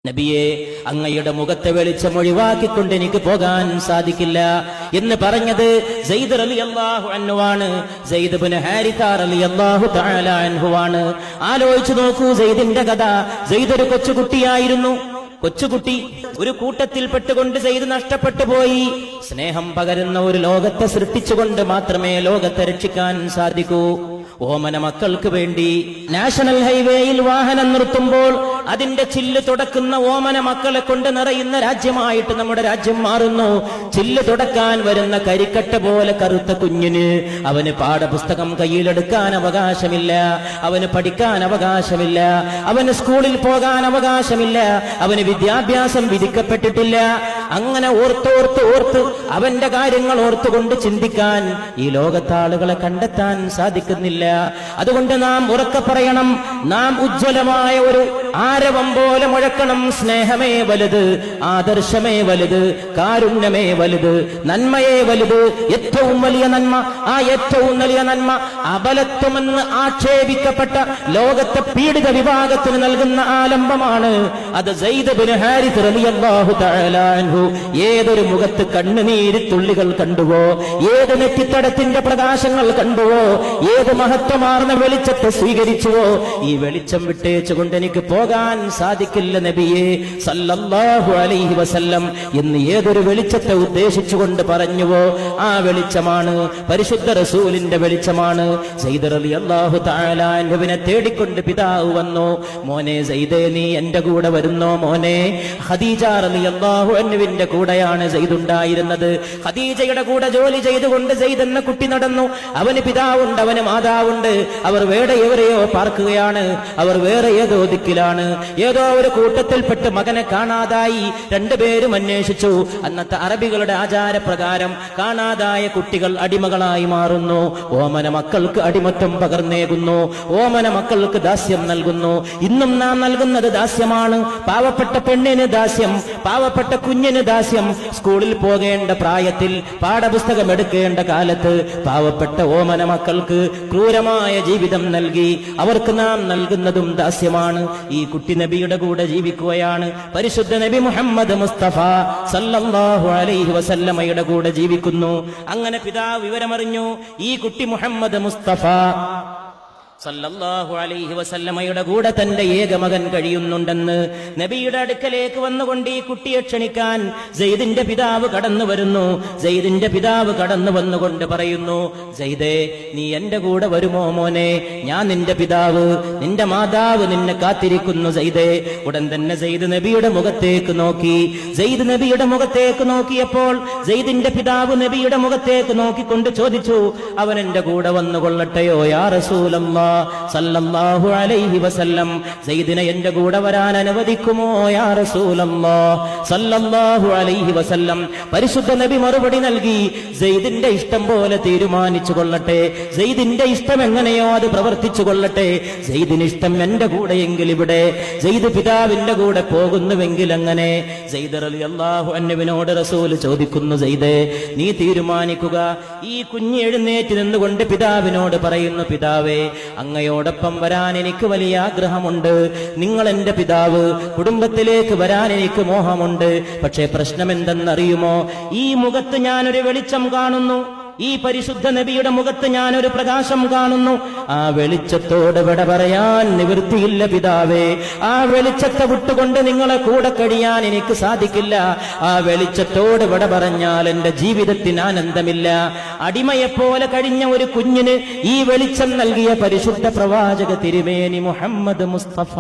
നബിയെ, അങ്ങയുടെ മുഖത്തെ വെളിച്ചം ഒഴിവാക്കിക്കൊണ്ട് എനിക്ക് പോകാൻ സാധിക്കില്ല എന്ന് പറഞ്ഞത് സെയ്ദ് റളിയല്ലാഹു അൻഹുവാണ്. സെയ്ദ് ഇബ്നു ഹാരിഥ റളിയല്ലാഹു തആല അൻഹുവാണ്. ആലോചിച്ചു നോക്കൂ സെയ്ദിന്റെ കഥ. സെയ്ദ് ഒരു കൊച്ചുകുട്ടിയായിരുന്നു. കൊച്ചുകുട്ടി ഒരു കൂട്ടത്തിൽ പെട്ടുകൊണ്ട് സെയ്ദ് നഷ്ടപ്പെട്ടു പോയി. സ്നേഹം പകരുന്ന ഒരു ലോകത്തെ സൃഷ്ടിച്ചുകൊണ്ട് മാത്രമേ ലോകത്തെ രക്ഷിക്കാൻ സാധിക്കൂ. ഓമന മക്കൾക്ക് വേണ്ടി നാഷണൽ ഹൈവേയിൽ വാഹനം നിർത്തുമ്പോൾ അതിന്റെ ചില്ല് തുടക്കുന്ന ഓമന മക്കളെ കൊണ്ട് നിറയുന്ന രാജ്യമായിട്ട് നമ്മുടെ രാജ്യം മാറുന്നു. ചില്ല് തുടക്കാൻ വരുന്ന കരിക്കട്ട പോലെ കറുത്ത കുഞ്ഞിന് അവന് പാഠപുസ്തകം കയ്യിലെടുക്കാൻ അവകാശമില്ല, അവന് പഠിക്കാൻ അവകാശമില്ല, അവന് സ്കൂളിൽ പോകാൻ അവകാശമില്ല, അവന് വിദ്യാഭ്യാസം വിധിക്കപ്പെട്ടിട്ടില്ല. അങ്ങനെ ഓർത്ത് അവന്റെ കാര്യങ്ങൾ ഓർത്തുകൊണ്ട് ചിന്തിക്കാൻ ഈ ലോകത്താളുകളെ കണ്ടെത്താൻ സാധിക്കുന്നില്ല. അതുകൊണ്ട് നാം ഉറക്കെ പറയണം, നാം ഉജ്ജ്വലമായ ഒരു ആരവം പോലെ മുഴക്കണം. സ്നേഹമേ വലുത്, ആദർശമേ വലുത്, കാരുണ്യമേ വലുത്, നന്മയെ വലുത്. ഏറ്റവും വലിയ നന്മ, ആ ഏറ്റവും വലിയ നന്മ അബലത്വമെന്ന് ആക്ഷേപിക്കപ്പെട്ട ലോകത്തെ പീഡിത വിഭാഗത്തിന് നൽകുന്ന ആലംബമാണ്. അത് സെയ്ദ് ഇബ്നു ഹാരിഥ റളിയല്ലാഹു തആല അൻഹു ഏതൊരു മുഖത്ത് കണ്ണുനീര് തുള്ളികൾ കണ്ടുവോ, ഏത് നെറ്റിത്തടത്തിന്റെ പ്രകാശങ്ങൾ കണ്ടുവോ, ഏത് മഹത്വമാർന്ന വെളിച്ചത്തെ സ്വീകരിച്ചുവോ, ഈ വെളിച്ചം വിട്ടേച്ചുകൊണ്ട് എനിക്ക് പോകാൻ സാധിക്കില്ല നബിയേ സല്ലല്ലാഹു അലൈഹി വസല്ലം എന്ന് ഏതൊരു വെളിച്ചത്തെ ഉദ്ദേശിച്ചുകൊണ്ട് പറഞ്ഞുവോ, ആ വെളിച്ചമാണ് പരിശുദ്ധ റസൂലിന്റെ വെളിച്ചമാണ്. സെയ്ദ് റളിയല്ലാഹു തആല അൻഹുവിനെ തേടിക്കൊണ്ട് പിതാവ് വന്നു. മോനെ സെയ്ദേ, നീ എന്റെ കൂടെ വരുന്നോ മോനെ? ഖദീജ റളിയല്ലാഹു അൻഹുവിന്റെ കൂടെയാണ് സെയ്ദ് ഉണ്ടായിരുന്നത്. ഖദീജയുടെ കൂടെ ജോലി ചെയ്തുകൊണ്ട് സെയ്ദ് എന്ന കുട്ടി നടന്നു. അവന് പിതാവുണ്ട്, അവന് മാതാവുണ്ട്. അവർ വേറെ എവരെയോ പാർക്കുകയാണ്, അവർ വേറെ ഏതോ ദിക്കിലാണ്. ഏതോ ഒരു കൂട്ടത്തിൽപ്പെട്ട് മകനെ കാണാതായി. രണ്ടുപേരും അന്വേഷിച്ചു. അന്നത്തെ അറബികളുടെ ആചാരപ്രകാരം കാണാതായ കുട്ടികൾ അടിമകളായി മാറുന്നു. ഓമന മക്കൾക്ക് അടിമത്വം പകർന്നേകുന്നു, ഓമന മക്കൾക്ക് ദാസ്യം നൽകുന്നു. ഇന്നും നാം നൽകുന്നത് ദാസ്യമാണ്. പാവപ്പെട്ട പെണ്ണിന് ദാസ്യം, പാവപ്പെട്ട കുഞ്ഞിന് ദാസ്യം. സ്കൂളിൽ പോകേണ്ട പ്രായത്തിൽ പാഠപുസ്തകം എടുക്കേണ്ട കാലത്ത് പാവപ്പെട്ട ഓമന മക്കൾക്ക് ക്രൂരമായ ജീവിതം നൽകി. അവർക്ക് നാം നൽകുന്നതും ദാസ്യമാണ്. ഈ കുട്ടി നബിയുടെ കൂടെ ജീവിക്കുകയാണ്. പരിശുദ്ധ നബി മുഹമ്മദ് മുസ്തഫ സല്ലല്ലാഹു അലൈഹി വസല്ലമയുടെ കൂടെ ജീവിക്കുന്നു. അങ്ങനെ പിതാവ് വിവരമറിഞ്ഞു, ഈ കുട്ടി മുഹമ്മദ് മുസ്തഫ സല്ലല്ലാഹു അലൈഹി വസല്ലമയുടെ കൂടെ തന്റെ ഏകമകൻ കഴിയുന്നുണ്ടെന്ന്. നബിയുടെ അടുക്കലേക്ക് വന്നുകൊണ്ട് ഈ കുട്ടിയെ ക്ഷണിക്കാൻ സെയ്ദിന്റെ പിതാവ് കടന്നു വരുന്നു. സെയ്ദിന്റെ പിതാവ് കടന്നു വന്നുകൊണ്ട് പറയുന്നു, സെയ്ദേ, നീ എന്റെ കൂടെ വരുമോ മോനെ? ഞാൻ നിന്റെ പിതാവ്, നിന്റെ മാതാവ് നിന്നെ കാത്തിരിക്കുന്നു സെയ്ദേ. ഉടൻ തന്നെ സെയ്ദ് നബിയുടെ മുഖത്തേക്ക് നോക്കി. സെയ്ദ് നബിയുടെ മുഖത്തേക്ക് നോക്കിയപ്പോൾ സെയ്ദിന്റെ പിതാവ് നബിയുടെ മുഖത്തേക്ക് നോക്കിക്കൊണ്ട് ചോദിച്ചു, അവൻ എന്റെ കൂടെ വന്നുകൊള്ളട്ടെയോ യാ റസൂലല്ലാഹ് സല്ലല്ലാഹു അലൈഹി വസല്ലം? സെയ്ദിനെ എന്റെ കൂടെ വരാൻ അനുവദിക്കുമോ യാ റസൂലല്ലാഹ് സല്ലല്ലാഹു അലൈഹി വസല്ലം? പരിശുദ്ധ നബി മറുപടി നൽകി, സെയ്ദിന്റെ ഇഷ്ടം പോലെ തീരുമാനിച്ചു കൊള്ളട്ടെ, സെയ്ദിന്റെ ഇഷ്ടം എങ്ങനെയോ അത് പ്രവർത്തിച്ചു കൊള്ളട്ടെ. സെയ്ദിന് ഇഷ്ടം എന്റെ കൂടെയെങ്കിൽ ഇവിടെ, സെയ്ദ് പിതാവിന്റെ കൂടെ പോകുന്നുവെങ്കിൽ അങ്ങനെ. സെയ്ദ് റളിയല്ലാഹു അൻഹുവിനോട് റസൂൽ ചോദിക്കുന്നു, സെയ്ദേ, നീ തീരുമാനിക്കുക. ഈ കുഞ്ഞ് എഴുന്നേറ്റ് നിന്നുകൊണ്ട് പിതാവിനോട് പറയുന്നു, പിതാവേ, അങ്ങയോടൊപ്പം വരാൻ എനിക്ക് വലിയ ആഗ്രഹമുണ്ട്. നിങ്ങൾ എന്റെ പിതാവ്, കുടുംബത്തിലേക്ക് വരാൻ എനിക്ക് മോഹമുണ്ട്. പക്ഷേ പ്രശ്നം എന്തെന്നറിയുമോ? ഈ മുഖത്ത് ഞാനൊരു വെളിച്ചം കാണുന്നു, ഈ പരിശുദ്ധ നബിയുടെ മുഖത്ത് ഞാനൊരു പ്രകാശം കാണുന്നു. ആ വെളിച്ചത്തോട് വിട പറയാൻ നിവൃത്തിയില്ല പിതാവേ. ആ വെളിച്ചത്തെ വിട്ടുകൊണ്ട് നിങ്ങളെ കൂടെ കഴിയാൻ എനിക്ക് സാധിക്കില്ല. ആ വെളിച്ചത്തോട് വിട പറഞ്ഞാൽ എന്റെ ജീവിതത്തിന് ആനന്ദമില്ല. അടിമയെപ്പോലെ കഴിഞ്ഞ ഒരു കുഞ്ഞിന് ഈ വെളിച്ചം നൽകിയ പരിശുദ്ധ പ്രവാചക തിരുമേനി മുഹമ്മദ് മുസ്തഫ.